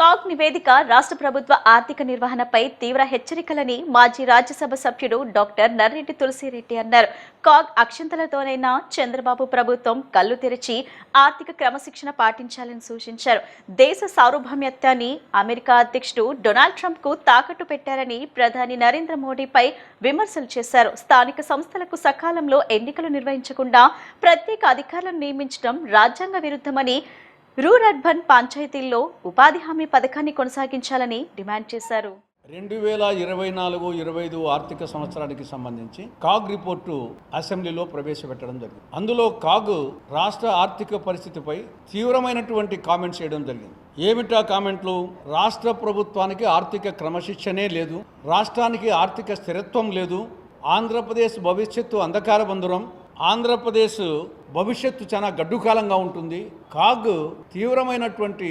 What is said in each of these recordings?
CAG నివేదిక రాష్ట్ర ప్రభుత్వ ఆర్థిక నిర్వహణపై తీవ్ర హెచ్చరికలని మాజీ రాజ్యసభ సభ్యుడు డాక్టర్ నర్రెడ్డి తులసిరెడ్డి అన్నారు. కాగ్ అక్షంతలతోనైనా చంద్రబాబు ప్రభుత్వం కళ్ళు తెరిచి ఆర్థిక క్రమశిక్షణ పాటించాలని సూచించారు. దేశ సార్వభౌమత్వాన్ని అమెరికా అధ్యక్షుడు డొనాల్డ్ ట్రంప్ కు తాకట్టు పెట్టారని ప్రధాని నరేంద్ర మోడీపై విమర్శలు చేశారు. స్థానిక సంస్థలకు సకాలంలో ఎన్నికలు నిర్వహించకుండా ప్రత్యేక అధికారులను నియమించడం రాజ్యాంగ విరుద్ధమని, రూరర్బన్ పంచాయతీల్లో ఉపాధి హామీ పథకాన్ని కొనసాగించాలని డిమాండ్ చేశారు. 2024-25 ఆర్థిక సంవత్సరానికి సంబంధించి కాగ్ రిపోర్టు అసెంబ్లీలో ప్రవేశపెట్టడం జరిగింది. అందులో కాగ్ రాష్ట్ర ఆర్థిక పరిస్థితిపై తీవ్రమైనటువంటి కామెంట్స్ చేయడం జరిగింది. ఏమిటా కామెంట్లు? రాష్ట్ర ప్రభుత్వానికి ఆర్థిక క్రమశిక్షణే లేదు, రాష్ట్రానికి ఆర్థిక స్థిరత్వం లేదు, ఆంధ్రప్రదేశ్ భవిష్యత్తు అంధకార బంధురం, ఆంధ్రప్రదేశ్ భవిష్యత్తు చాలా గడ్డుకాలంగా ఉంటుంది. కాగ్ తీవ్రమైనటువంటి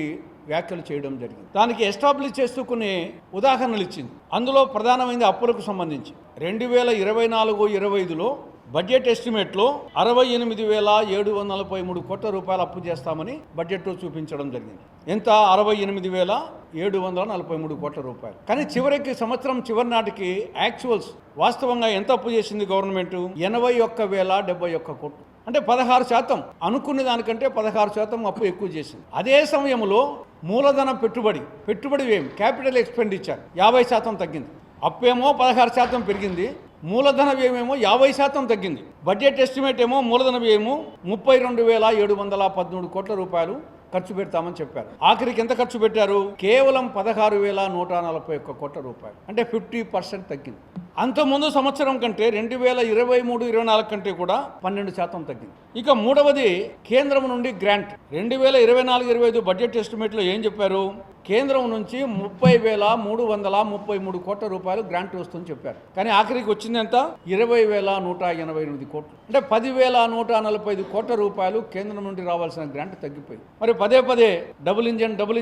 వ్యాఖ్యలు చేయడం జరిగింది. దానికి ఎస్టాబ్లిష్ చేస్తూ కొన్ని ఉదాహరణలు ఇచ్చింది. అందులో ప్రధానమైనది అప్పులకు సంబంధించి 2024-25లో బడ్జెట్ ఎస్టిమేట్లో 68,743 కోట్ల రూపాయలు అప్పు చేస్తామని బడ్జెట్లో చూపించడం జరిగింది. ఎంత? 68,743 కోట్ల రూపాయలు. కానీ చివరికి సంవత్సరం చివరి నాటికి యాక్చువల్స్ వాస్తవంగా ఎంత అప్పు చేసింది గవర్నమెంట్? 81,071 కోట్లు. అంటే 16%. అనుకునే దానికంటే 16% అప్పు ఎక్కువ చేసింది. అదే సమయంలో మూలధన పెట్టుబడి క్యాపిటల్ ఎక్స్పెండిచర్ 50% తగ్గింది. అప్పేమో 16% పెరిగింది, మూలధన వ్యయమేమో 50% తగ్గింది. బడ్జెట్ ఎస్టిమేట్ ఏమో మూలధన వ్యయము 32,713 కోట్ల రూపాయలు ఖర్చు పెడతామని చెప్పారు. ఆఖరికి ఎంత ఖర్చు పెట్టారు? కేవలం 16,141 కోట్ల రూపాయలు. అంటే 50% తగ్గింది. అంతకుముందు సంవత్సరం కంటే 2023-24 కంటే కూడా 12% తగ్గింది. ఇక మూడవది కేంద్రం నుండి గ్రాంట్. 2024-25 బడ్జెట్ ఎస్టిమేట్లో ఏం చెప్పారు? కేంద్రం నుంచి 30,333 కోట్ల రూపాయలు గ్రాంట్ వస్తుందని చెప్పారు. కానీ ఆఖరికి వచ్చింది ఎంత? 20,188 కోట్లు. అంటే 10,145 కోట్ల రూపాయలు కేంద్రం నుండి రావాల్సిన గ్రాంట్ తగ్గిపోయింది. మరి పదే డబుల్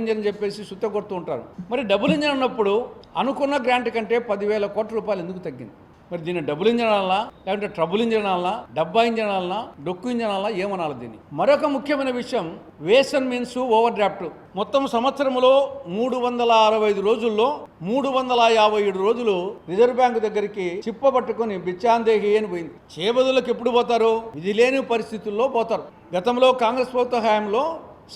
ఇంజన్ చెప్పేసి సుత్త కొడుతూ ఉంటారు. మరి డబుల్ ఇంజన్ అన్నప్పుడు అనుకున్న గ్రాంట్ కంటే 10,000 కోట్ల రూపాయలు ఎందుకు తగ్గింది? మరి దీన్ని డబుల్ ఇంజన్ అనాలా, లేకుంటే ట్రబుల్ ఇంజన్ అనాలా, డబ్బా ఇంజన్ అనాలా, డొక్కు ఇంజన్ అనాలా, ఏమనాలి దీన్ని? మరొక ముఖ్యమైన విషయం వేసన్ మీన్స్ ఓవర్ డ్రాఫ్ట్. మొత్తం సంవత్సరంలో 365 రోజుల్లో 357 రోజులు రిజర్వ్ బ్యాంకు దగ్గరికి చిప్పబట్టుకుని బిచ్చాందేహి అని పోయింది. చేబదులకు ఎప్పుడు పోతారు? ఇది లేని పరిస్థితుల్లో పోతారు. గతంలో కాంగ్రెస్ ప్రభుత్వ హయాంలో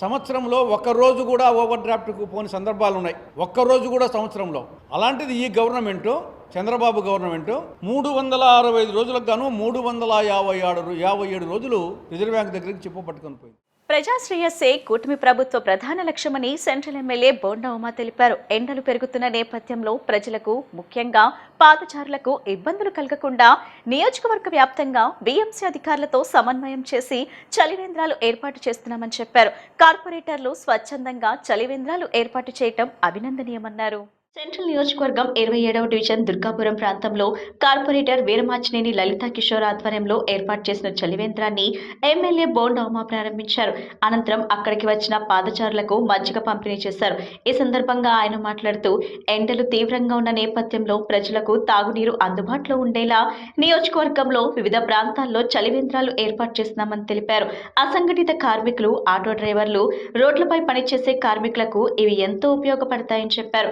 సంవత్సరంలో ఒక్కరోజు కూడా ఓవర్ డ్రాఫ్ట్కు పోని సందర్భాలు ఉన్నాయి. ఒక్కరోజు కూడా సంవత్సరంలో. అలాంటిది ఈ గవర్నమెంటు, చంద్రబాబు గవర్నమెంటు 365 రోజులకు గాను 357 రోజులు రిజర్వ్ బ్యాంక్ దగ్గరికి చిప్పపట్టుకొని పోయింది. ప్రజాశ్రేయస్సే కూటమి ప్రభుత్వ ప్రధాన లక్ష్యమని సెంట్రల్ ఎమ్మెల్యే బోండా ఉమా తెలిపారు. ఎండలు పెరుగుతున్న నేపథ్యంలో ప్రజలకు, ముఖ్యంగా పాదచారులకు ఇబ్బందులు కలగకుండా నియోజకవర్గ వ్యాప్తంగా బీఎంసీ అధికారులతో సమన్వయం చేసి చలివేంద్రాలు ఏర్పాటు చేస్తున్నామని చెప్పారు. కార్పొరేటర్లు స్వచ్ఛందంగా చలివేంద్రాలు ఏర్పాటు చేయటం అభినందనీయమన్నారు. సెంట్రల్ నియోజకవర్గం 27వ డివిజన్ దుర్గాపురం ప్రాంతంలో కార్పొరేటర్ వీరమాచినేని లలితా కిషోర్ ఆధ్వర్యంలో ఏర్పాటు చేసిన చలివేంద్రాన్ని ఎమ్మెల్యే బోండా ఉమా ప్రారంభించారు. అనంతరం అక్కడికి వచ్చిన పాదచారులకు మజ్జిగ పంపిణీ చేశారు. ఈ సందర్భంగా ఆయన మాట్లాడుతూ ఎండలు తీవ్రంగా ఉన్న నేపథ్యంలో ప్రజలకు తాగునీరు అందుబాటులో ఉండేలా నియోజకవర్గంలో వివిధ ప్రాంతాల్లో చలివేంద్రాలు ఏర్పాటు చేస్తున్నామని తెలిపారు. అసంఘటిత కార్మికులు, ఆటో డ్రైవర్లు, రోడ్లపై పనిచేసే కార్మికులకు ఇవి ఎంతో ఉపయోగపడతాయని చెప్పారు.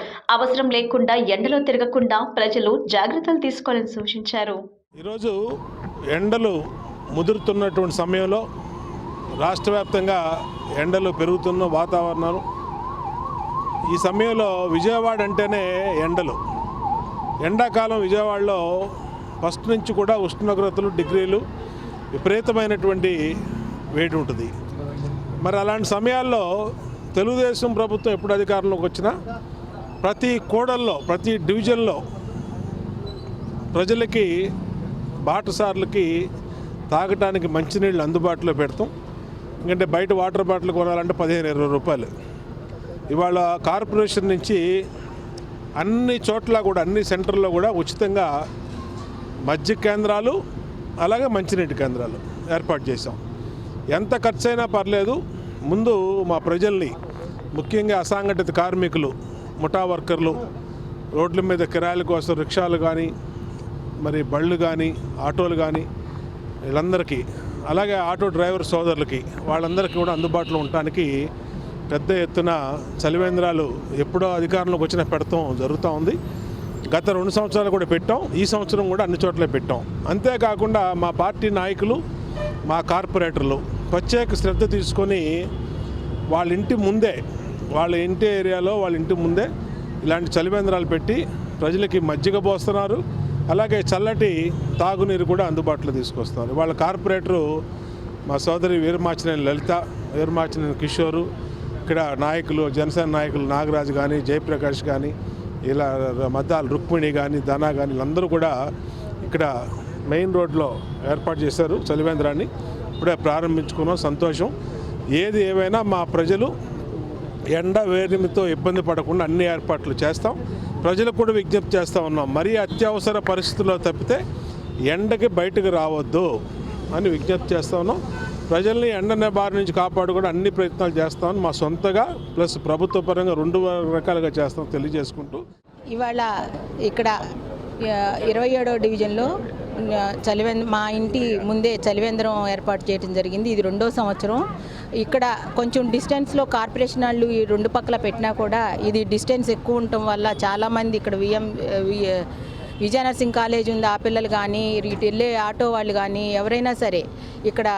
అవసరం లేకుండా ఎండలో తిరగకుండా ప్రజలు జాగ్రత్తలు తీసుకోవాలని సూచించారు. ఈరోజు ఎండలు ముదురుతున్నటువంటి సమయంలో రాష్ట్ర వ్యాప్తంగా ఎండలు పెరుగుతున్న వాతావరణం. ఈ సమయంలో విజయవాడ అంటేనే ఎండలు. ఎండాకాలం విజయవాడలో ఫస్ట్ నుంచి కూడా ఉష్ణోగ్రతలు డిగ్రీలు విపరీతమైనటువంటి వేడి ఉంటుంది. మరి అలాంటి సమయాల్లో తెలుగుదేశం ప్రభుత్వం ఎప్పుడు అధికారంలోకి వచ్చినా ప్రతి కోడల్లో, ప్రతి డివిజన్లో ప్రజలకి, బాటసార్లకి తాగటానికి మంచినీళ్ళు అందుబాటులో పెడతాం. ఎందుకంటే బయట వాటర్ బాటిల్ కొనాలంటే 15-20 రూపాయలు. ఇవాళ కార్పొరేషన్ నుంచి అన్ని చోట్ల కూడా, అన్ని సెంటర్లో కూడా ఉచితంగా మజ్జిగ కేంద్రాలు, అలాగే మంచినీటి కేంద్రాలు ఏర్పాటు చేశాం. ఎంత ఖర్చైనా పర్లేదు, ముందు మా ప్రజల్ని, ముఖ్యంగా అసంఘటిత కార్మికులు, ముఠా వర్కర్లు, రోడ్ల మీద కిరాయిల కోసం రిక్షాలు కానీ, మరి బళ్ళు కానీ, ఆటోలు కానీ, వీళ్ళందరికీ, అలాగే ఆటో డ్రైవర్ సోదరులకి, వాళ్ళందరికీ కూడా అందుబాటులో ఉండటానికి పెద్ద ఎత్తున చలివేంద్రాలు ఎప్పుడో అధికారంలోకి వచ్చినా పెడతాం జరుగుతూ ఉంది. గత 2 సంవత్సరాలు కూడా పెట్టాం, ఈ సంవత్సరం కూడా అన్ని చోట్ల పెట్టాం. అంతేకాకుండా మా పార్టీ నాయకులు, మా కార్పొరేటర్లు ప్రత్యేక శ్రద్ధ తీసుకొని వాళ్ళ ఇంటి ముందే, వాళ్ళ ఇంటి ఏరియాలో వాళ్ళ ఇంటి ముందే ఇలాంటి చలివేంద్రాలు పెట్టి ప్రజలకి మజ్జిగ పోస్తున్నారు. అలాగే చల్లటి తాగునీరు కూడా అందుబాటులో తీసుకొస్తున్నారు. వాళ్ళ కార్పొరేటరు మా సోదరి వీరమాచినేని లలిత, వీరమాచినేని కిషోరు, ఇక్కడ నాయకులు, జనసేన నాయకులు నాగరాజు కానీ, జయప్రకాష్ కానీ, ఇలా మద్దాల రుక్మిణి కానీ, ధనా కానీ, వీళ్ళందరూ కూడా ఇక్కడ మెయిన్ రోడ్లో ఏర్పాటు చేశారు చలివేంద్రాన్ని. ఇప్పుడే ప్రారంభించుకున్నాం, సంతోషం. ఏది ఏమైనా మా ప్రజలు ఎండ వేడిమితో ఇబ్బంది పడకుండా అన్ని ఏర్పాట్లు చేస్తాం. ప్రజలకు కూడా విజ్ఞప్తి చేస్తూ ఉన్నాం, మరీ అత్యవసర పరిస్థితుల్లో తప్పితే ఎండకి బయటకు రావద్దు అని విజ్ఞప్తి చేస్తూ ఉన్నాం. ప్రజల్ని ఎండనే బారి నుంచి కాపాడు అన్ని ప్రయత్నాలు చేస్తామని మా సొంతగా ప్లస్ ప్రభుత్వ పరంగా 2 రకాలుగా చేస్తాం తెలియజేసుకుంటూ, ఇవాళ ఇక్కడ 27వ డివిజన్లో మా ఇంటి ముందే చలివేంద్రం ఏర్పాటు చేయడం జరిగింది. ఇది 2వ సంవత్సరం. ఇక్కడ కొంచెం డిస్టెన్స్లో కార్పొరేషన్ వాళ్ళు ఈ 2 పక్కల పెట్టినా కూడా ఇది డిస్టెన్స్ ఎక్కువ ఉండటం వల్ల చాలామంది ఇక్కడ విజయనరసింహ కాలేజ్ ఉంది, ఆ పిల్లలు కానీ, ఇటు వెళ్ళే ఆటో వాళ్ళు కానీ ఎవరైనా సరే ఇక్కడ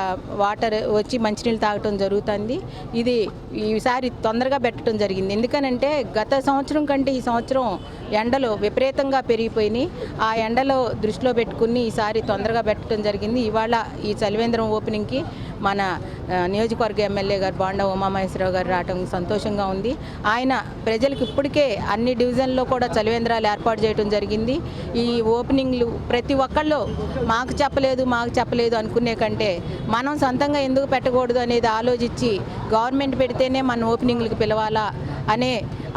వాటర్ వచ్చి మంచినీళ్ళు తాగటం జరుగుతుంది. ఇది ఈసారి తొందరగా పెట్టడం జరిగింది. ఎందుకనంటే గత సంవత్సరం కంటే ఈ సంవత్సరం ఎండలు విపరీతంగా పెరిగిపోయినాయి. ఆ ఎండలో దృష్టిలో పెట్టుకుని ఈసారి తొందరగా పెట్టడం జరిగింది. ఇవాళ ఈ చలివేంద్రం ఓపెనింగ్కి మన నియోజకవర్గ ఎమ్మెల్యే గారు బోండా ఉమామహేశ్వరరావు గారు రావడం సంతోషంగా ఉంది. ఆయన ప్రజలకు ఇప్పటికే అన్ని డివిజన్లో కూడా చలివేంద్రాలు ఏర్పాటు చేయడం జరిగింది. ఈ ఓపెనింగ్లు ప్రతి ఒక్కళ్ళు మాకు చెప్పలేదు అనుకునే కంటే మనం సొంతంగా ఎందుకు పెట్టకూడదు అనేది ఆలోచించి గవర్నమెంట్ పెడితేనే మన ఓపెనింగ్లకు పిలవాలా అనే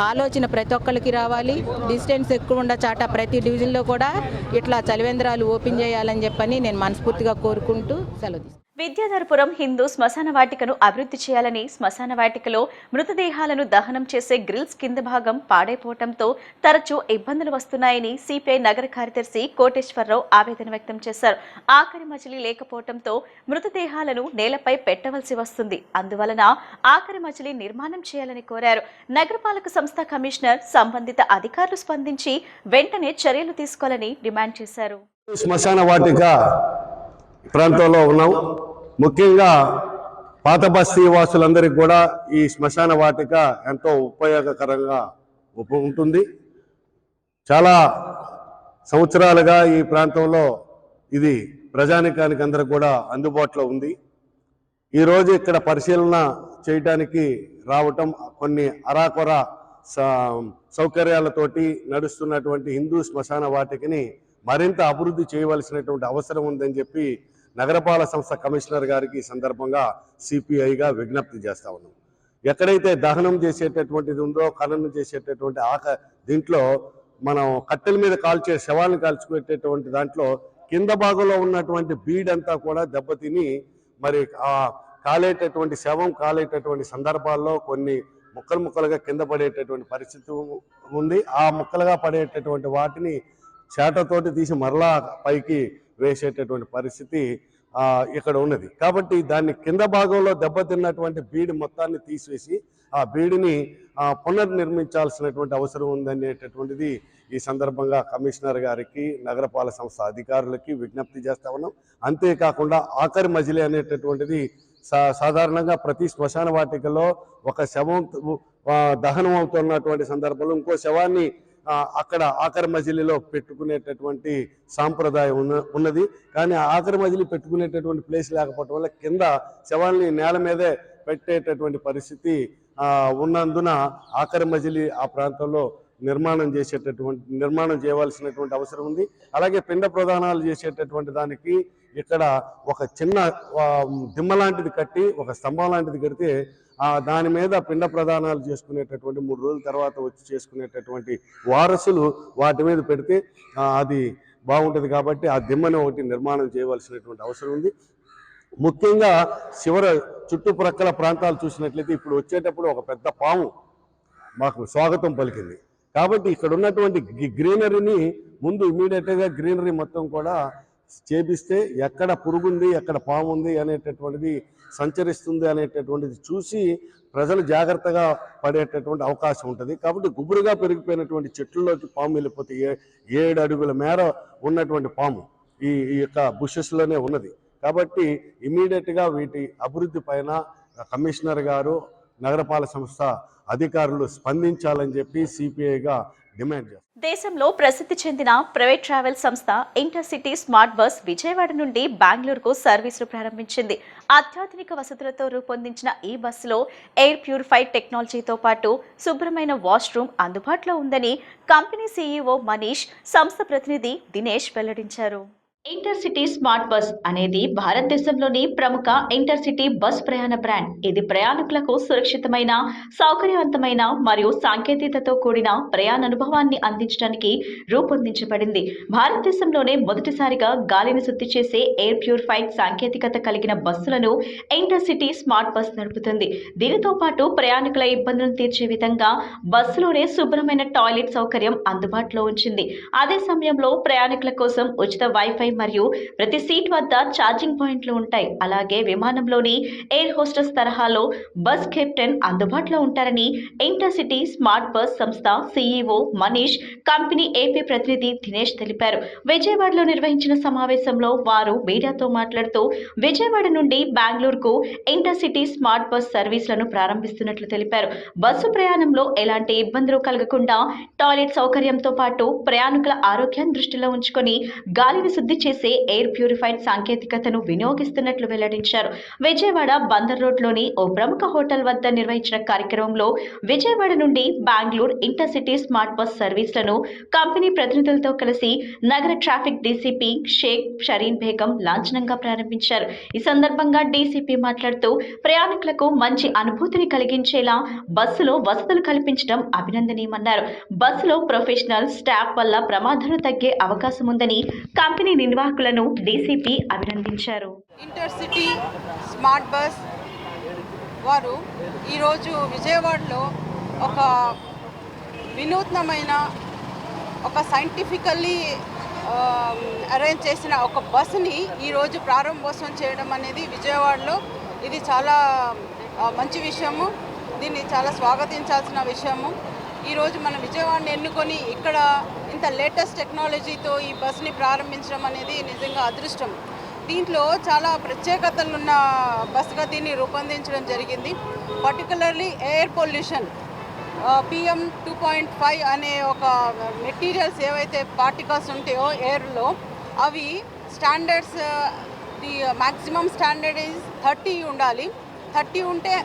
ఆలోచన ప్రతి ఒక్కరికి రావాలి. డిస్టెన్స్ ఎక్కువ ఉండ చాట ప్రతి డివిజన్లో కూడా ఇట్లా చలివేంద్రాలు ఓపెన్ చేయాలని చెప్పని నేను మనస్ఫూర్తిగా కోరుకుంటూ సెలవు. విద్యాధరపురం హిందూ శ్మశాన వాటికను అభివృద్ధి చేయాలని, శ్మశాన వాటికలో మృతదేహాలను దహనం చేసే గ్రిల్స్ కింద భాగం పాడైపోవడంతో తరచూ ఇబ్బందులు వస్తున్నాయని సిపిఐ నగర కార్యదర్శి కోటేశ్వరరావు ఆవేదన వ్యక్తం చేశారు. ఆఖరి మజిలీ లేకపోవడంతో మృతదేహాలను నేలపై పెట్టవలసి వస్తుంది. అందువలన ఆఖరి మజిలీ నిర్మాణం చేయాలని కోరారు. నగరపాలక సంస్థ కమిషనర్ సంబంధిత అధికారులు స్పందించి వెంటనే చర్యలు తీసుకోవాలని డిమాండ్ చేశారు. శ్మశాన వాటిక ప్రాంతంలో ఉన్నాం. ముఖ్యంగా పాత బస్తీ వాసులందరికీ కూడా ఈ శ్మశాన వాటిక ఎంతో ఉపయోగకరంగా ఉంటుంది. చాలా సంవత్సరాలుగా ఈ ప్రాంతంలో ఇది ప్రజానికానికి అందరికి కూడా అందుబాటులో ఉంది. ఈరోజు ఇక్కడ పరిశీలన చేయడానికి రావటం, కొన్ని అరాకొర సౌకర్యాలతోటి నడుస్తున్నటువంటి హిందూ శ్మశాన వాటికని మరింత అభివృద్ధి చేయవలసినటువంటి అవసరం ఉందని చెప్పి నగరపాలక సంస్థ కమిషనర్ గారికి ఈ సందర్భంగా సిపిఐగా విజ్ఞప్తి చేస్తా ఉన్నాం. ఎక్కడైతే దహనం చేసేటటువంటిది ఉందో, ఖననం చేసేటటువంటి దీంట్లో మనం కట్టెల మీద కాల్చే శవాలను కాల్చుకునేటటువంటి దాంట్లో కింద భాగంలో ఉన్నటువంటి బీడంతా కూడా దెబ్బతిని మరి ఆ కాలేటటువంటి శవం కాలేటటువంటి సందర్భాల్లో కొన్ని ముక్కలుగా కింద పడేటటువంటి పరిస్థితి ఉంది. ఆ ముక్కలుగా పడేటటువంటి వాటిని చేటతోటి తీసి మరలా పైకి వేసేటటువంటి పరిస్థితి ఇక్కడ ఉన్నది. కాబట్టి దాన్ని కింద భాగంలో దెబ్బతిన్నటువంటి బీడి మొత్తాన్ని తీసివేసి ఆ బీడిని పునర్నిర్మించాల్సినటువంటి అవసరం ఉందనేటటువంటిది ఈ సందర్భంగా కమిషనర్ గారికి, నగరపాలక సంస్థ అధికారులకి విజ్ఞప్తి చేస్తా ఉన్నాం. అంతేకాకుండా ఆఖరి మజిలీ అనేటటువంటిది సాధారణంగా ప్రతి శ్మశాన వాటికలో ఒక శవం దహనం అవుతున్నటువంటి సందర్భంలో ఇంకో శవాన్ని అక్కడ ఆఖరి మజిలీలో పెట్టుకునేటటువంటి సాంప్రదాయం ఉన్నది. కానీ ఆఖరి మజిలీ పెట్టుకునేటటువంటి ప్లేస్ లేకపోవడం వల్ల కింద శవాల్ని నేల మీదే పెట్టేటటువంటి పరిస్థితి ఉన్నందున ఆఖరి మజిలీ ఆ ప్రాంతంలో నిర్మాణం చేయవలసినటువంటి అవసరం ఉంది. అలాగే పిండ ప్రదానాలు చేసేటటువంటి దానికి ఇక్కడ ఒక చిన్న దిమ్మ లాంటిది కట్టి, ఒక స్తంభం లాంటిది కడితే దాని మీద పిండ ప్రదానాలు చేసుకునేటటువంటి 3 రోజుల తర్వాత వచ్చి చేసుకునేటటువంటి వారసులు వాటి మీద పెడితే అది బాగుంటుంది. కాబట్టి ఆ దిమ్మని ఒకటి నిర్మాణం చేయవలసినటువంటి అవసరం ఉంది. ముఖ్యంగా చుట్టుప్రక్కల ప్రాంతాలు చూసినట్లయితే ఇప్పుడు వచ్చేటప్పుడు ఒక పెద్ద పాము మాకు స్వాగతం పలికింది. కాబట్టి ఇక్కడ ఉన్నటువంటి గ్రీనరీని ముందు ఇమీడియట్గా గ్రీనరీ మొత్తం కూడా చేపిస్తే ఎక్కడ పురుగుంది, ఎక్కడ పాము ఉంది అనేటటువంటిది సంచరిస్తుంది అనేటటువంటిది చూసి ప్రజలు జాగ్రత్తగా పడేటటువంటి అవకాశం ఉంటుంది. కాబట్టి గుబురుగా పెరిగిపోయినటువంటి చెట్లలోకి పాము వెళ్ళిపోతే 7 అడుగుల మేర ఉన్నటువంటి పాము ఈ యొక్క బుషెస్లోనే ఉన్నది. కాబట్టి ఇమీడియట్గా వీటి అభివృద్ధి పైన కమిషనర్ గారు, నగరపాలక సంస్థ అధికారులు స్పందించాలని చెప్పి సిపిఐగా డిమాండ్ చేస్తారు. దేశంలో ప్రసిద్ధి చెందిన ప్రైవేట్ ట్రావెల్ సంస్థ ఇంటర్సిటీ స్మార్ట్ బస్ విజయవాడ నుండి బెంగళూరుకు సర్వీసులు ప్రారంభించింది. అత్యాధునిక వసతులతో రూపొందించిన ఈ బస్సులో ఎయిర్ ప్యూరిఫైడ్ టెక్నాలజీతో పాటు శుభ్రమైన వాష్రూమ్ అందుబాటులో ఉందని కంపెనీ సీఈఓ మనీష్, సంస్థ ప్రతినిధి దినేష్ వెల్లడించారు. ఇంటర్సిటీ స్మార్ట్ బస్ అనేది భారతదేశంలోని ప్రముఖ ఇంటర్సిటీ బస్ ప్రయాణ బ్రాండ్. ఇది ప్రయాణికులకు సురక్షితమైన, సౌకర్యవంతమైన మరియు సాంకేతికతతో కూడిన ప్రయాణ అనుభవాన్ని అందించడానికి రూపొందించబడింది. భారతదేశంలోనే మొదటిసారిగా గాలిని శుద్ధి చేసే ఎయిర్ ప్యూరిఫైడ్ సాంకేతికత కలిగిన బస్సులను ఇంటర్సిటీ స్మార్ట్ బస్ నడుపుతుంది. దీనితో పాటు ప్రయాణికుల ఇబ్బందులను తీర్చే విధంగా బస్సులోనే శుభ్రమైన టాయిలెట్ సౌకర్యం అందుబాటులో ఉంచింది. అదే సమయంలో ప్రయాణికుల కోసం ఉచిత వైఫై మరియు ప్రతి సీట్ వద్ద ఛార్జింగ్ పాయింట్లు ఉంటాయి. అలాగే విమానంలోని ఎయిర్ హోస్టెస్ తరహాలో బస్ కెప్టెన్ అందుబాటులో ఉంటారని ఇంటర్సిటీ స్మార్ట్ బస్ సంస్థ సీఈఓ మనీష్, కంపెనీ ఏపీ ప్రతినిధి దినేష్ తెలిపారు. విజయవాడలో నిర్వహించిన సమావేశంలో వారు మీడియాతో మాట్లాడుతూ విజయవాడ నుండి బెంగళూరుకు ఇంటర్సిటీ స్మార్ట్ బస్ సర్వీసులను ప్రారంభిస్తున్నట్లు తెలిపారు. బస్సు ప్రయాణంలో ఎలాంటి ఇబ్బందులు కలగకుండా టాయిలెట్ సౌకర్యంతో పాటు ప్రయాణికుల ఆరోగ్యాన్ని దృష్టిలో ఉంచుకొని గాలిని శుద్ధి చేసే ఎయిర్ ప్యూరిఫైడ్ సాంకేతికతను వినియోగిస్తున్నట్లు వెల్లడించారు. విజయవాడ బందర్ రోడ్లోని ఓ ప్రముఖ హోటల్ వద్ద నిర్వహించిన కార్యక్రమంలో విజయవాడ నుండి బెంగళూరు ఇంటర్సిటీ స్మార్ట్ బస్ సర్వీసులను కంపెనీ ప్రతినిధులతో కలిసి నగర ట్రాఫిక్ డీసీపీ షేక్ షరీన్ బేగం లాంఛనంగా ప్రారంభించారు. ఈ సందర్భంగా డీసీపీ మాట్లాడుతూ ప్రయాణికులకు మంచి అనుభూతిని కలిగించేలా బస్సులో వసతులు కల్పించడం అభినందనీయమన్నారు. బస్సులో ప్రొఫెషనల్ స్టాఫ్ వల్ల ప్రమాదాలు తగ్గే అవకాశం ఉందని కంపెనీ నిర్వాహకులను డీసీపీ అభినందించారు. ఇంటర్సిటీ స్మార్ట్ బస్ వారు ఈరోజు విజయవాడలో ఒక వినూత్నమైన, ఒక సైంటిఫికల్లీ అరేంజ్ చేసిన ఒక బస్సుని ఈరోజు ప్రారంభోత్సవం చేయడం అనేది విజయవాడలో ఇది చాలా మంచి విషయము. దీన్ని చాలా స్వాగతించాల్సిన విషయము. ఈరోజు మన విజయవాడని ఎన్నుకొని ఇక్కడ ఇంత లేటెస్ట్ టెక్నాలజీతో ఈ బస్ని ప్రారంభించడం అనేది నిజంగా అదృష్టం. దీంట్లో చాలా ప్రత్యేకతలున్న బస్సుగా దీన్ని రూపొందించడం జరిగింది. పర్టికులర్లీ ఎయిర్ పొల్యూషన్ PM 2.5 అనే ఒక మెటీరియల్స్ ఏవైతే పార్టికల్స్ ఉంటాయో ఎయిర్లో, అవి standards, the maximum standard is 30 ఉండాలి. 30 ఉంటే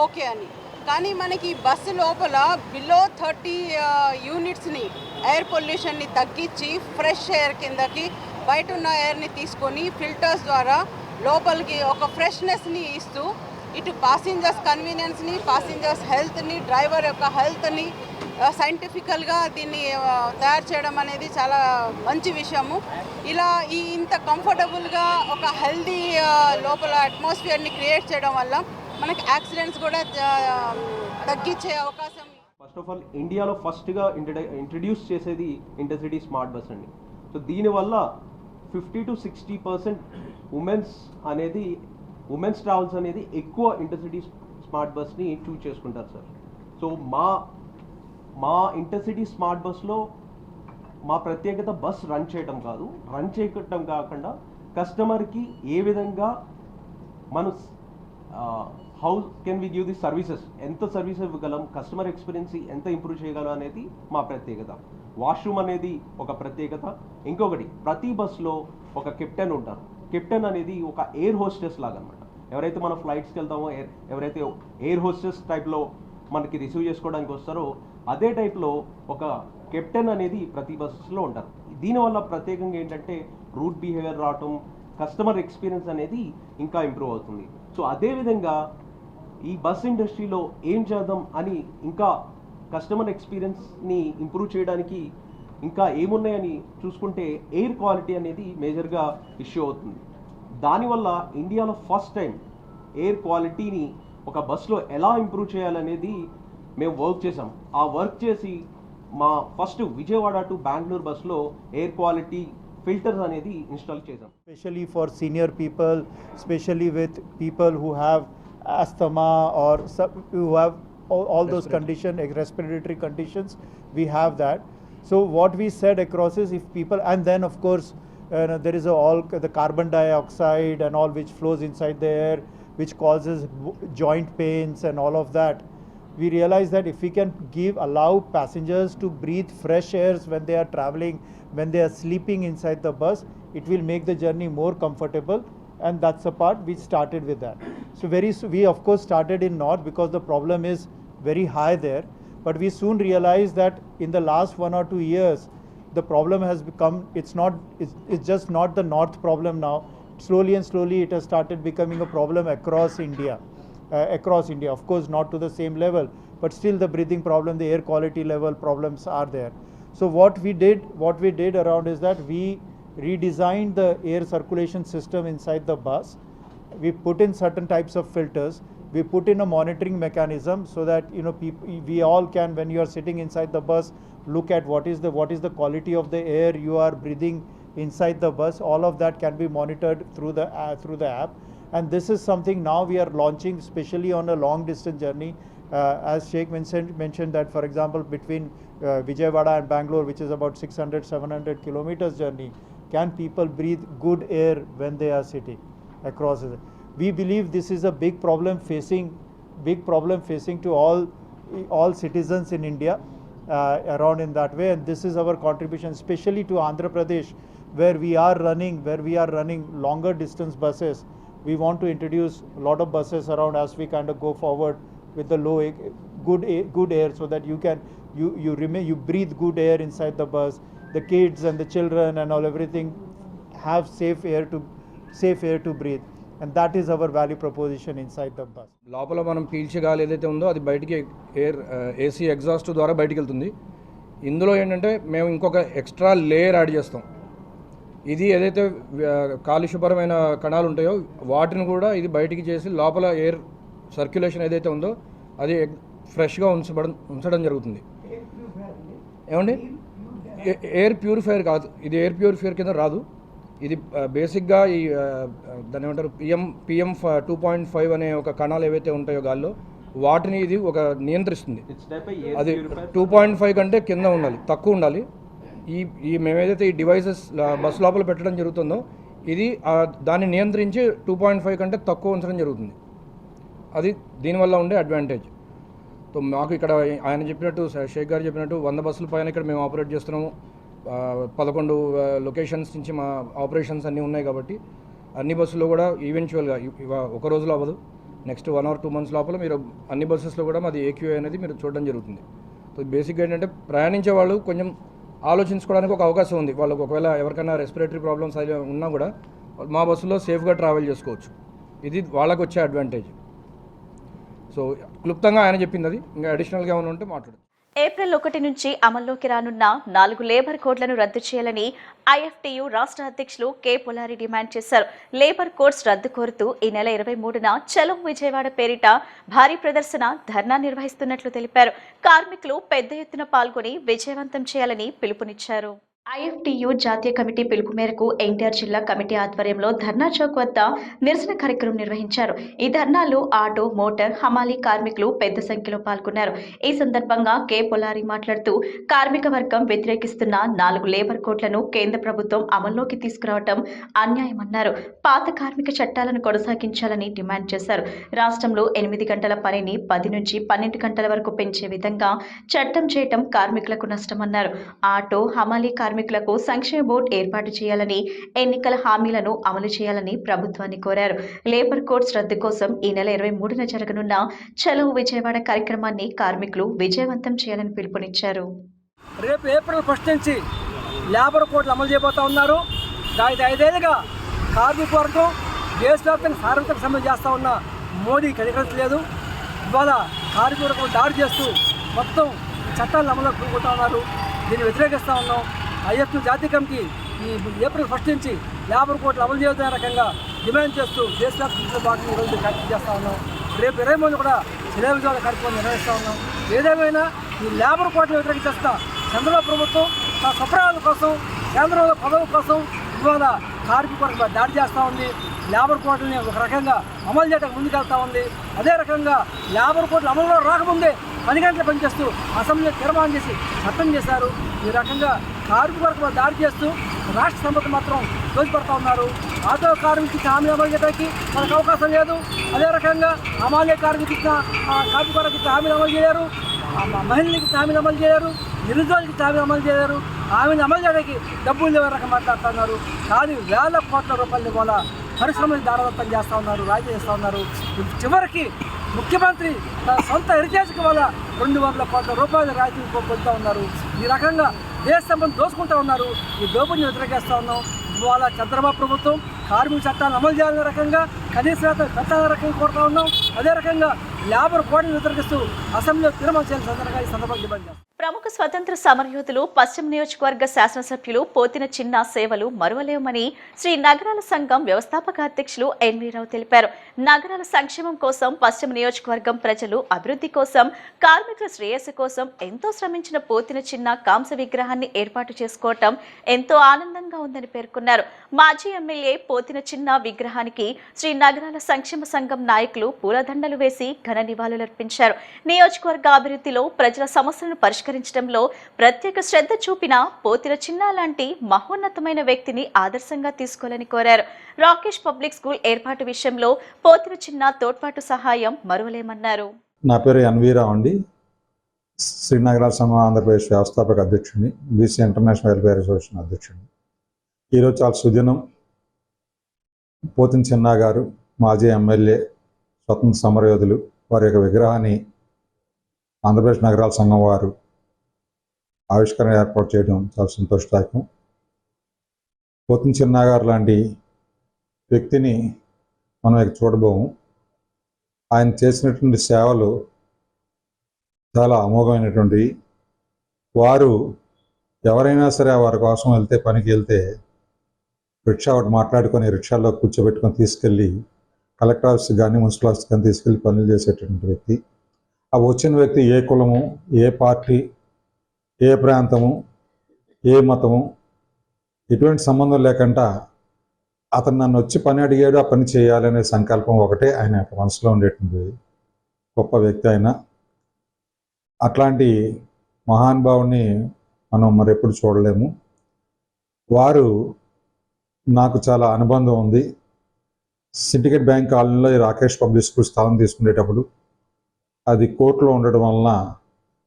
ఓకే అని. కానీ మనకి బస్సు లోపల బిలో 30 యూనిట్స్ని ఎయిర్ పొల్యూషన్ని తగ్గించి ఫ్రెష్ ఎయిర్ కిందకి బయట ఉన్న ఎయిర్ని తీసుకొని ఫిల్టర్స్ ద్వారా లోపలికి ఒక ఫ్రెష్నెస్ని ఇస్తూ ఇటు పాసింజర్స్ కన్వీనియన్స్ని, పాసింజర్స్ హెల్త్ని, డ్రైవర్ యొక్క హెల్త్ని సైంటిఫికల్గా దీన్ని తయారు చేయడం అనేది చాలా మంచి విషయము. ఇలా ఇంత కంఫర్టబుల్గా ఒక హెల్దీ లోపల అట్మాస్ఫియర్ని క్రియేట్ చేయడం వల్ల మనకి యాక్సిడెంట్స్ కూడా తగ్గించే అవకాశం. ఫస్ట్ ఆఫ్ ఆల్ ఇండియాలో ఫస్ట్గా ఇంట్రడ్యూస్ చేసేది ఇంటర్సిటీ స్మార్ట్ బస్ అండి. సో దీనివల్ల 50 to 60% ఉమెన్స్ ట్రావెల్స్ అనేది ఎక్కువ ఇంటర్సిటీ స్మార్ట్ బస్ని చూజ్ చేసుకుంటారు సార్. సో మా ఇంటర్సిటీ స్మార్ట్ బస్లో మా ప్రత్యేకత బస్ రన్ చేయడం కాకుండా కస్టమర్కి ఏ విధంగా మనం how can we give the services, ఎంత సర్వీస్ ఇవ్వగలం, కస్టమర్ ఎక్స్పీరియన్స్ ఎంత ఇంప్రూవ్ చేయగలం అనేది మా ప్రత్యేకత. వాష్రూమ్ అనేది ఒక ప్రత్యేకత. ఇంకొకటి, ప్రతి బస్లో ఒక కెప్టెన్ ఉంటారు. కెప్టెన్ అనేది ఒక ఎయిర్ హోస్టెస్ లాగా అనమాట. ఎవరైతే మన ఫ్లైట్స్కి వెళ్తామో, ఎవరైతే ఎయిర్ హోస్టెస్ టైప్లో మనకి రిసీవ్ చేసుకోవడానికి వస్తారో, అదే టైప్లో ఒక కెప్టెన్ అనేది ప్రతి బస్సులో ఉంటారు. దీనివల్ల ప్రత్యేకంగా ఏంటంటే రూట్ బిహేవియర్ రావటం, కస్టమర్ ఎక్స్పీరియన్స్ అనేది ఇంకా ఇంప్రూవ్ అవుతుంది. సో అదేవిధంగా ఈ బస్ ఇండస్ట్రీలో ఏం చేద్దాం అని, ఇంకా కస్టమర్ ఎక్స్పీరియన్స్ని ఇంప్రూవ్ చేయడానికి ఇంకా ఏమున్నాయని చూసుకుంటే ఎయిర్ క్వాలిటీ అనేది మేజర్గా ఇష్యూ అవుతుంది. దానివల్ల ఇండియాలో ఫస్ట్ టైం ఎయిర్ క్వాలిటీని ఒక బస్లో ఎలా ఇంప్రూవ్ చేయాలనేది మేము వర్క్ చేసాం. ఆ వర్క్ చేసి మా ఫస్ట్ విజయవాడ టు బెంగళూరు బస్లో ఎయిర్ క్వాలిటీ ఫిల్టర్స్ అనేది ఇన్స్టాల్ చేసాం. Especially for senior people, especially with people who have asthma or who have all those conditions, respiratory conditions, we have that. So what we said across is if people, and then of course there is all the carbon dioxide and all which flows inside the air, which causes joint pains and all of that. We realize that if we can allow passengers to breathe fresh airs when they are traveling, when they are sleeping inside the bus, it will make the journey more comfortable, and that's the part we started with that. So we of course started in north because the problem is very high there, but we soon realized that in the last 1 or 2 years the problem has become, it's just not the north problem now. Slowly and slowly it has started becoming a problem across India. Of course not to the same level, but still the breathing problem, the air quality level problems are there. So what we did around is that we redesigned the air circulation system inside the bus. We put in certain types of filters. We put in a monitoring mechanism so that we all can, when you are sitting inside the bus, look at what is the quality of the air you are breathing inside the bus. All of that can be monitored through the app. And this is something now we are launching, especially on a long distance journey. As Sheikh mentioned that, for example, between Vijayawada and Bangalore, which is about 600-700 kilometers journey, can people breathe good air when they are sitting across it? We believe this is a big problem facing to all citizens in India around in that way, and this is our contribution, especially to Andhra Pradesh, where we are running longer distance buses. We want to introduce a lot of buses around as we kind of go forward with the good air, so that you breathe good air inside the bus. The kids and the children and all, everything have safe air to breathe, and that is our value proposition inside the bus. లోపల మనం పీల్చే గాలి ఏదైతే ఉందో అది బయటికి AC exhaust ద్వారా బయటికి వెళ్తుంది. ఇందులో ఏంటంటే మేము ఇంకొక ఎక్స్ట్రా లేయర్ యాడ్ చేస్తాం. ఇది ఏదైతే కాలుష్యపరమైన కణాలు ఉంటాయో వాటిని కూడా ఇది బయటికి చేసి లోపల ఎయిర్ సర్క్యులేషన్ ఏదైతే ఉందో అది ఫ్రెష్గా ఉంచడం జరుగుతుంది. ఏమండి, ఎయిర్ ప్యూరిఫైయర్ కాదు, ఇది ఎయిర్ ప్యూరిఫైయర్ కింద రాదు. ఇది బేసిక్గా ఈ దాన్ని ఏమంటారు పిఎం 2.5 అనే ఒక కణాలు ఏవైతే ఉంటాయో గాల్లో వాటిని ఇది ఒక నియంత్రిస్తుంది. అది 2.5 కంటే కింద ఉండాలి, తక్కువ ఉండాలి. ఈ మేమేదైతే ఈ డివైసెస్ బస్ లోపల పెట్టడం జరుగుతుందో ఇది దాన్ని నియంత్రించి 2.5 కంటే తక్కువ ఉంచడం జరుగుతుంది. అది దీనివల్ల ఉండే అడ్వాంటేజ్. సో మాకు ఇక్కడ ఆయన చెప్పినట్టు, షేక్ గారు చెప్పినట్టు 100 బస్సుల పైన ఇక్కడ మేము ఆపరేట్ చేస్తున్నాము. 11 లొకేషన్స్ నుంచి మా ఆపరేషన్స్ అన్నీ ఉన్నాయి కాబట్టి అన్ని బస్సుల్లో కూడా ఈవెన్చువల్గా ఒక రోజులో అవ్వదు, నెక్స్ట్ 1 or 2 months లోపల మీరు అన్ని బస్సెస్లో కూడా మాది AQI అనేది మీరు చూడడం జరుగుతుంది. సో బేసిక్గా ఏంటంటే ప్రయాణించే వాళ్ళు కొంచెం ఆలోచించుకోవడానికి ఒక అవకాశం ఉంది. వాళ్ళకు ఒకవేళ ఎవరికైనా రెస్పిరేటరీ ప్రాబ్లమ్స్ ఉన్నా కూడా మా బస్సులో సేఫ్గా ట్రావెల్ చేసుకోవచ్చు. ఇది వాళ్ళకు వచ్చే అడ్వాంటేజ్. సో క్లుప్తంగా ఆయన చెప్పింది అది. ఇంకా అడిషనల్గా ఏమైనా ఉంటే మాట్లాడు. ఏప్రిల్ 1 నుంచి అమల్లోకి రానున్న 4 లేబర్ కోడ్లను రద్దు చేయాలని IFTU రాష్ట్ర అధ్యక్షులు కె పుల్లారి డిమాండ్ చేశారు. లేబర్ కోడ్స్ రద్దు కోరుతూ ఈ నెల 23న చలో విజయవాడ పేరిట భారీ ప్రదర్శన, ధర్నా నిర్వహిస్తున్నట్లు తెలిపారు. కార్మికులు పెద్ద ఎత్తున పాల్గొని విజయవంతం చేయాలని పిలుపునిచ్చారు. IFTU జాతీయ కమిటీ పిలుపు మేరకు ఎన్టీఆర్ జిల్లా కమిటీ ఆధ్వర్యంలో ధర్నా చౌక్ వద్ద నిరసన కార్యక్రమం నిర్వహించారు. ఈ ధర్నాలో ఆటో, మోటార్, హమాలీ కార్మికులు పెద్ద సంఖ్యలో పాల్గొన్నారు. ఈ సందర్భంగా కె పుల్లారి మాట్లాడుతూ కార్మిక వర్గం వ్యతిరేకిస్తున్న 4 లేబర్ కోడ్లను కేంద్ర ప్రభుత్వం అమల్లోకి తీసుకురావడం అన్యాయమన్నారు. పాత కార్మిక చట్టాలను కొనసాగించాలని డిమాండ్ చేశారు. రాష్ట్రంలో 8 గంటల పనిని 10 నుంచి 12 గంటల వరకు పెంచే విధంగా చట్టం చేయటం కార్మికులకు నష్టమన్నారు. ఆటో, హమాలీ కార్మికులకు సంక్షేమ బోర్డు ఏర్పాటు చేయాలని, ఎన్నికల హామీలను అమలు చేయాలని ప్రభుత్వాన్ని కోరారు. లేబర్ కోడ్స్ రద్దు కోసం ఈ నెల 23న జరగనున్న చలో విజయవాడ కార్యక్రమాన్ని కార్మికులు విజయవంతం చేయాలని పిలుపునిచ్చారు. రేపు ఏప్రిల్ 1 నుంచి లేబర్ కోడ్లు అమలు చేయబోతా ఉన్నారు. గత 5 ఏళ్ళుగా కార్మిక వర్గం దేశవ్యాప్తంగా సార్వత్రిక సమ్మె చేస్తూ ఉన్న మోడీ కనికరించలేదు. ఇవాళ కార్మిక వర్గం దాడి చేస్తూ మొత్తం చట్టాలను అమలులోకి తీసుకుంటా ఉన్నారు. దీన్ని వ్యతిరేకిస్తూ ఉన్నాం. IFTU జాతీయ కమిటీ ఈ ఏప్రిల్ 1 నుంచి లేబర్ కోడ్లు అమలు చేయాలనే రకంగా డిమాండ్ చేస్తూ దేశవ్యాప్తంగా భాగంగా ఈరోజు కార్యక్రమం చేస్తూ ఉన్నాం. రేపు 23 కూడా చలో విజయవాడ కార్యక్రమం నిర్వహిస్తూ ఉన్నాం. ఏదేమైనా ఈ లేబర్ కోడ్లు వ్యతిరేకిస్తా చంద్రబాబు ప్రభుత్వం తన స్వప్రయాణాల కోసం కేంద్రంలో పదవి కోసం ఇవాళ కార్మిక వర్గం దాడి చేస్తూ ఉంది. లేబర్ కోడ్లని ఒక రకంగా అమలు చేయడానికి ముందుకెళ్తా ఉంది. అదే రకంగా లేబర్ కోడ్లు అమలులో రాకముందే 10 గంటలు పనిచేస్తూ అసెంబ్లీలో తీర్మానం చేసి చట్టం చేశారు. ఈ రకంగా కార్మిక వర్గం దాడి చేస్తూ రాష్ట్ర సంపద మాత్రం దోచిపడతా ఉన్నారు. ఆటో కార్మికులకి హామీ అమలు చేయడానికి మనకు అవకాశం లేదు. అదే రకంగా అమాలయ కార్మికులకి కార్మిక వర్గకి హామీలు అమలు చేయరు, మహిళలకి హామీలు అమలు చేయరు, నిరుద్యోగులకి హామీలు అమలు చేయరు. హామీని అమలు చేయడానికి డబ్బులు లేవే రకం మాట్లాడుతున్నారు. కానీ వేల కోట్ల రూపాయలు వాళ్ళ పరిశ్రమలు దారాదత్తం చేస్తూ ఉన్నారు, రాజీ చేస్తూ ఉన్నారు. చివరికి ముఖ్యమంత్రి తన సొంత హెరిటేజ్కి వాళ్ళ 200 కోట్ల రూపాయలు రాయితీ పొందుతూ ఉన్నారు. ఈ రకంగా దేశ సంపద దోసుకుంటూ ఉన్నారు. ఈ దోపిడిని వ్యతిరేకిస్తూ ఉన్నాం. ఇవాళ చంద్రబాబు ప్రభుత్వం కార్మిక చట్టాలను అమలు చేయాలనే రకంగా, కనీస వేతనం పెట్టాలనే రకంగా కోరుతా ఉన్నాం. అదే రకంగా లేబర్ కోడ్ని వ్యతిరేకిస్తూ అసెంబ్లీలో తీర్మానం చేయాల్సిన సందర్భంగా ఈ సందర్భంగా డిమాండ్ చేస్తాం. ప్రముఖ స్వతంత్ర సమరయోధులు పశ్చిమ నియోజకవర్గ శాసనసభ్యులు పోతిన చిన్న సేవలు మరువలేమని శ్రీ నగరాల సంఘం వ్యవస్థాపక అధ్యక్షులు ఎన్వి రావు తెలిపారు. నగరాల సంక్షేమం కోసం, పశ్చిమ నియోజకవర్గం ప్రజలు అభివృద్ధి కోసం, కార్మికుల శ్రేయస్సు కోసం ఎంతో శ్రమించిన పోతిన చిన్న కాంస్య విగ్రహాన్ని ఏర్పాటు చేసుకోవటం ఎంతో ఆనందంగా ఉందని పేర్కొన్నారు. మాజీ ఎమ్మెల్యే పోతిన చిన్న విగ్రహానికి శ్రీ నగరాల సంక్షేమ సంఘం నాయకులు పూలదండలు వేసి ఘన నివాళులర్పించారు. నియోజకవర్గ అభివృద్ధిలో ప్రజల సమస్యలను పరిష్కరించడంలో ప్రత్యేక శ్రద్ధ చూపిన పోతిన చిన్న లాంటి మహోన్నతమైన వ్యక్తిని ఆదర్శంగా తీసుకోవాలని కోరారు. రాకేష్ పబ్లిక్ స్కూల్ ఏర్పాటు విషయంలో పోతిన చిన్న తోడ్పాటు సహాయం మరువలేమన్నారు. నా పేరు ఎన్వి రావు అండి. శ్రీనగరాల సంఘం ఆంధ్రప్రదేశ్ వ్యవస్థాపక అధ్యక్షుడిని, బీసీ ఇంటర్నేషనల్ వెల్ఫేర్ అసోసియేషన్ అధ్యక్షుడిని. ఈరోజు చాలా సుదినం. పోతిన చిన్న గారు మాజీ ఎమ్మెల్యే, స్వతంత్ర సమరయోధులు, వారి యొక్క విగ్రహాన్ని ఆంధ్రప్రదేశ్ నగరాల సంఘం వారు ఆవిష్కరణ ఏర్పాటు చేయడం చాలా సంతోషదాయకం. పోతిన చిన్న గారు లాంటి వ్యక్తిని మనం ఇక చూడబోము. ఆయన చేసినటువంటి సేవలు చాలా అమోఘమైనటువంటివి. వారు ఎవరైనా సరే వారి కోసం పనికి వెళ్తే రిక్షా ఒకటి మాట్లాడుకొని రిక్షాలో కూర్చోబెట్టుకొని తీసుకెళ్ళి కలెక్టర్ ఆఫీస్ కానీ మున్సిపల్ ఆఫీస్ కానీ తీసుకెళ్ళి పనులు చేసేటటువంటి వ్యక్తి. ఆ వచ్చిన వ్యక్తి ఏ కులము, ఏ పార్టీ, ఏ ప్రాంతము, ఏ మతము, ఎటువంటి సంబంధం లేకుండా అతను నన్ను వచ్చి పని అడిగాడు, ఆ పని చేయాలనే సంకల్పం ఒకటే ఆయన యొక్క మనసులో ఉండేటువంటి గొప్ప వ్యక్తి ఆయన. అట్లాంటి మహానుభావుని మనం మరెప్పుడు చూడలేము. వారు నాకు చాలా అనుబంధం ఉంది. సిండికేట్ బ్యాంక్ కాలనీలో ఈ రాకేష్ పబ్లిక్ స్కూల్ స్థలం తీసుకునేటప్పుడు అది కోర్టులో ఉండడం వలన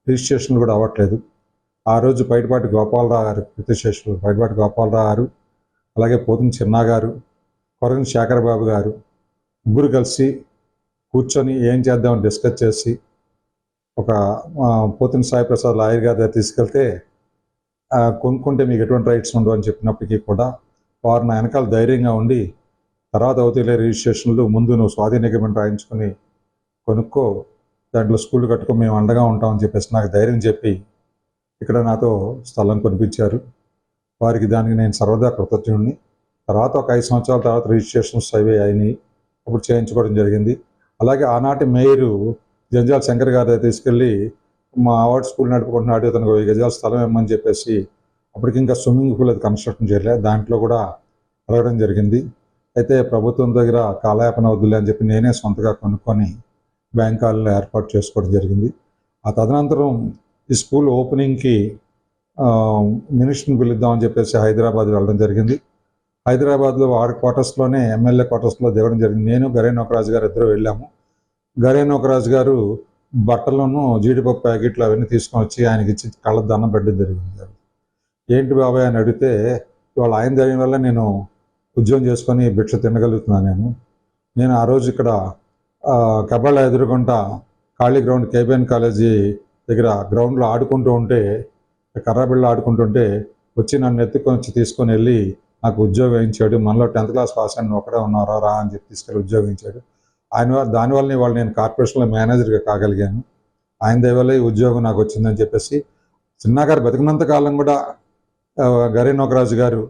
రిజిస్ట్రేషన్లు కూడా అవ్వట్లేదు. ఆ రోజు బయటపాటి గోపాలరావు గారు, ప్రతిశేషులు బయటపాటి గోపాలరావు గారు, అలాగే పోతిన చిన్న గారు, కొరగని శేఖరబాబు గారు ముగ్గురు కలిసి కూర్చొని ఏం చేద్దామని డిస్కస్ చేసి ఒక పోతిన సాయి ప్రసాద్ లాయర్ గారి దగ్గర తీసుకెళ్తే కొనుక్కుంటే మీకు ఎటువంటి రైట్స్ ఉండవు అని చెప్పినప్పటికీ కూడా వారు నా వెనకాల ధైర్యంగా ఉండి తర్వాత అవుతాయిలే రిజిస్ట్రేషన్లు, ముందు నువ్వు స్వాధీన అగ్రిమెంట్ రాయించుకొని కొనుక్కో, దాంట్లో స్కూల్ కట్టుకో, మేము అండగా ఉంటామని చెప్పేసి నాకు ధైర్యం చెప్పి ఇక్కడ నాతో స్థలం కొనిపించారు. వారికి దానికి నేను సర్వదా కృతజ్ఞుడిని. తర్వాత ఒక 5 సంవత్సరాల తర్వాత రిజిస్ట్రేషన్స్ అవి అయినాయి, అప్పుడు చేయించుకోవడం జరిగింది. అలాగే ఆనాటి మేయరు జంజాల శంకర్ గారి దగ్గర తీసుకెళ్ళి మా అవార్డ్ స్కూల్ నడుపుకుంటున్నాడు, అతనికి 1000 గజాల స్థలం ఇవ్వమని చెప్పేసి, అప్పటికి ఇంకా స్విమ్మింగ్ పూల్ అది కన్స్ట్రక్షన్ చేయలే, దాంట్లో కూడా అడగడం జరిగింది. అయితే ప్రభుత్వం దగ్గర కాలయాపన వద్దులే అని చెప్పి నేనే సొంతగా కొనుక్కొని బ్యాంక్ హాల్లో ఏర్పాటు చేసుకోవడం జరిగింది. ఆ తదనంతరం ఈ స్కూల్ ఓపెనింగ్కి మినిస్టర్ని పిలుద్దామని చెప్పేసి హైదరాబాద్ వెళ్ళడం జరిగింది. హైదరాబాద్లో వారి క్వార్టర్స్లోనే ఎమ్మెల్యే క్వార్టర్స్లో దిగడం జరిగింది. నేను గరే నోకరాజు గారు ఇద్దరు వెళ్ళాము. గరే నోకరాజు గారు బట్టలను జీడిపప్పు ప్యాకెట్లు అవన్నీ తీసుకొని వచ్చి ఆయనకి ఇచ్చి కళ్ళ దండం పెట్టడం జరిగింది. ఏంటి బాబాయ్ అని అడిగితే, ఇవాళ ఆయన జరిగిన వల్ల నేను ఉద్యోగం చేసుకొని భిక్ష తినగలుగుతున్నాను. నేను ఆ రోజు ఇక్కడ కబళ్ళ ఎదురుకుంటా ఖాళీ గ్రౌండ్ కేబిఎన్ కాలేజీ దగ్గర గ్రౌండ్లో ఆడుకుంటూ ఉంటే, కర్రాబిళ్ళ ఆడుకుంటుంటే వచ్చి నన్ను ఎత్తుకొని వచ్చి తీసుకొని వెళ్ళి నాకు ఉద్యోగం వేయించాడు. మనలో 10th క్లాస్ పాస్ అని ఒకడే ఉన్నారా రా అని చెప్పి తీసుకెళ్ళి ఉద్యోగం ఇచ్చాడు. దానివల్ల ఇవాళ నేను కార్పొరేషన్లో మేనేజర్గా కాగలిగాను. ఆయన దయవల్ల ఈ ఉద్యోగం నాకు వచ్చిందని చెప్పేసి చిన్నగారు బతికినంత కాలం కూడా గరే నోకరాజు గారు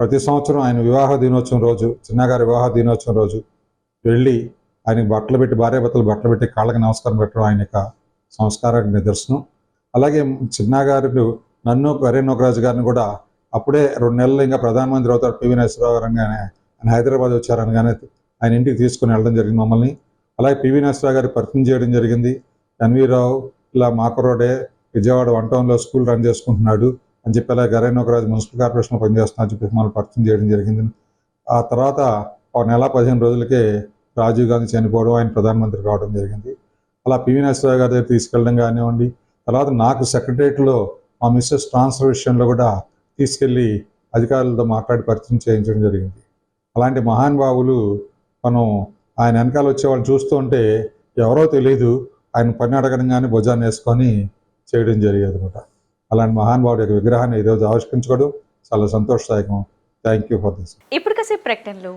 ప్రతి సంవత్సరం ఆయన వివాహ దినోత్సవం రోజు, చిన్నగారి వివాహ దినోత్సవం రోజు వెళ్ళి ఆయనకి బట్టలు పెట్టి, భార్యాభర్తలు బట్టలు పెట్టి కాళ్ళకి నమస్కారం పెట్టడం ఆయన యొక్క సంస్కారానికి నిదర్శనం. అలాగే చిన్నగారు నన్ను గరే నోకరాజు గారిని కూడా అప్పుడే 2 నెలలు ఇంకా ప్రధానమంత్రి అవుతారు పివి నరసింహరావు గారు అనగానే ఆయన హైదరాబాద్ వచ్చారనగానే ఆయన ఇంటికి తీసుకుని వెళ్ళడం జరిగింది మమ్మల్ని. అలాగే పివి నరసింహరావు గారి పరిచయం చేయడం జరిగింది. ఎన్వి రావు ఇలా మాకరోడే విజయవాడ 1 టౌన్లో స్కూల్ రన్ చేసుకుంటున్నాడు అని చెప్పి, అలా గరైనోకరాజు మున్సిపల్ కార్పొరేషన్లో పనిచేస్తున్నా అని చెప్పి మమ్మల్ని పరిచయం చేయడం జరిగింది. ఆ తర్వాత 1 నెల 15 రోజులకే రాజీవ్ గాంధీ చనిపోవడం, ఆయన ప్రధానమంత్రి కావడం జరిగింది. అలా పివి నరసింహరావు గారి దగ్గర తీసుకెళ్ళడం కానివ్వండి, తర్వాత నాకు సెక్రటరియట్లో మా మిస్సెస్ ట్రాన్స్ఫర్ విషయంలో కూడా తీసుకెళ్ళి అధికారులతో మాట్లాడి పరిచయం చేయించడం జరిగింది. అలాంటి మహానుభావులు మనం ఆయన వెనకాల వచ్చేవాళ్ళు చూస్తూ ఉంటే ఎవరో తెలియదు, ఆయన పని అడగడంగానే భుజాన్ని వేసుకొని చేయడం జరిగేది అనమాట. అలాంటి మహానుభావుడి యొక్క విగ్రహాన్ని ఈరోజు ఆవిష్కరించుకోవడం చాలా సంతోషదాయకం. Thank you for this. ఇప్పుడు కాసేపు ప్రకటనలు.